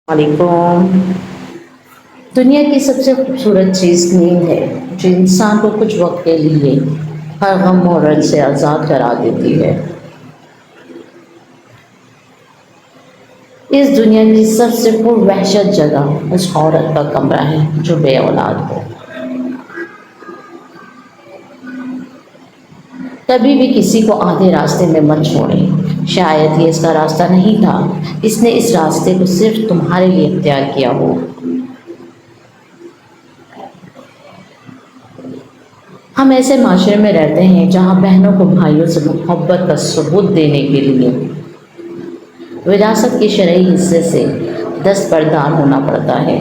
وعلیکم۔ دنیا کی سب سے خوبصورت چیز نیند ہے، جو انسان کو کچھ وقت کے لیے ہر غم و رنج سے آزاد کرا دیتی ہے۔ اس دنیا کی سب سے پر وحشت جگہ اس عورت کا کمرہ ہے جو بے اولاد ہو۔ کبھی بھی کسی کو آدھے راستے میں مت چھوڑیں، شاید یہ اس کا راستہ نہیں تھا، اس نے اس راستے کو صرف تمہارے لیے اختیار کیا ہو۔ ہم ایسے معاشرے میں رہتے ہیں جہاں بہنوں کو بھائیوں سے محبت کا ثبوت دینے کے لیے وراثت کے شرعی حصے سے دستبردار ہونا پڑتا ہے۔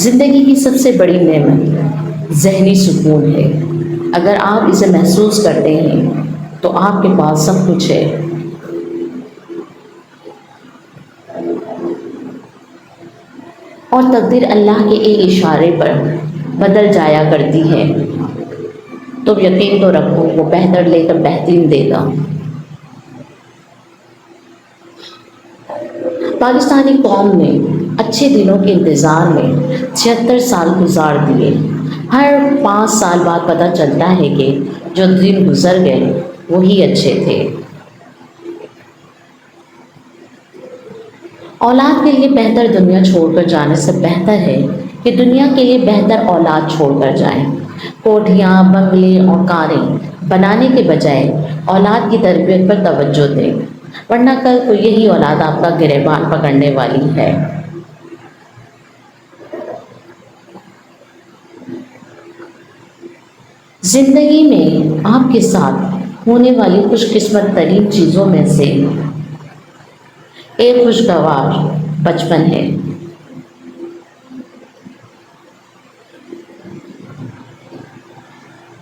زندگی کی سب سے بڑی نعمت ذہنی سکون ہے۔ اگر آپ اسے محسوس کرتے ہیں تو آپ کے پاس سب کچھ ہے۔ اور تقدیر اللہ کے ایک اشارے پر بدل جایا کرتی ہے۔ تو یقین تو رکھو وہ بہتر لے کر بہترین دے گا۔ پاکستانی قوم نے اچھے دنوں کے انتظار میں 76 سال گزار دیے۔ ہر 5 سال بعد پتہ چلتا ہے کہ جو دن گزر گئے وہی اچھے تھے۔ اولاد کے لیے بہتر دنیا چھوڑ کر جانے سے بہتر ہے کہ دنیا کے لیے بہتر اولاد چھوڑ کر جائیں۔ کوٹھیاں، بنگلے اور کاریں بنانے کے بجائے اولاد کی تربیت پر توجہ دیں، ورنہ کل کو یہی اولاد آپ کا گریبان پکڑنے والی ہے۔ زندگی میں آپ کے ساتھ ہونے والی خوش قسمت ترین چیزوں میں سے ایک خوشگوار بچپن ہے۔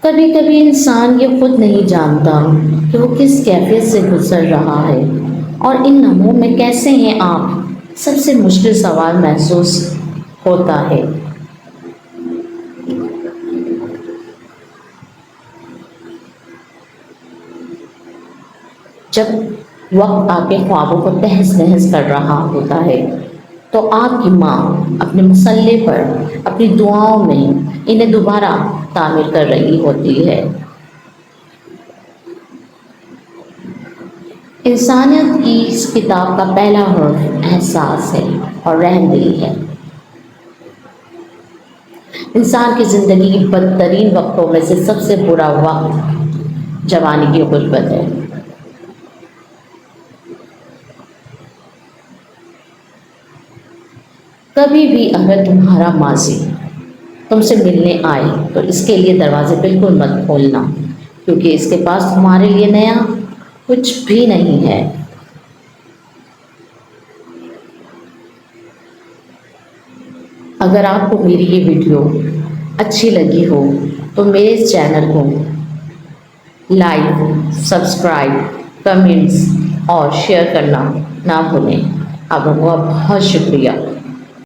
کبھی کبھی انسان یہ خود نہیں جانتا کہ وہ کس کیفیت سے گزر رہا ہے اور ان لمحوں میں کیسے ہیں آپ۔ سب سے مشکل سوال محسوس ہوتا ہے جب وقت آپ کے خوابوں کو تہس نہس کر رہا ہوتا ہے تو آپ کی ماں اپنے مسلح پر اپنی دعاؤں میں انہیں دوبارہ تعمیر کر رہی ہوتی ہے۔ انسانیت کی اس کتاب کا پہلا حرف احساس ہے اور رحم دلی ہے۔ انسان کی زندگی کی بدترین وقتوں میں سے سب سے برا وقت جوانی کی غربت ہے۔ کبھی بھی اگر تمہارا ماضی تم سے ملنے آئے تو اس کے لیے دروازے بالکل مت کھولنا، کیونکہ اس کے پاس تمہارے لیے نیا کچھ بھی نہیں ہے۔ اگر آپ کو میری یہ ویڈیو اچھی لگی ہو تو میرے اس چینل کو لائک، سبسکرائب، کمنٹس اور شیئر کرنا نہ بھولیں۔ آپ لوگوں کا بہت شکریہ۔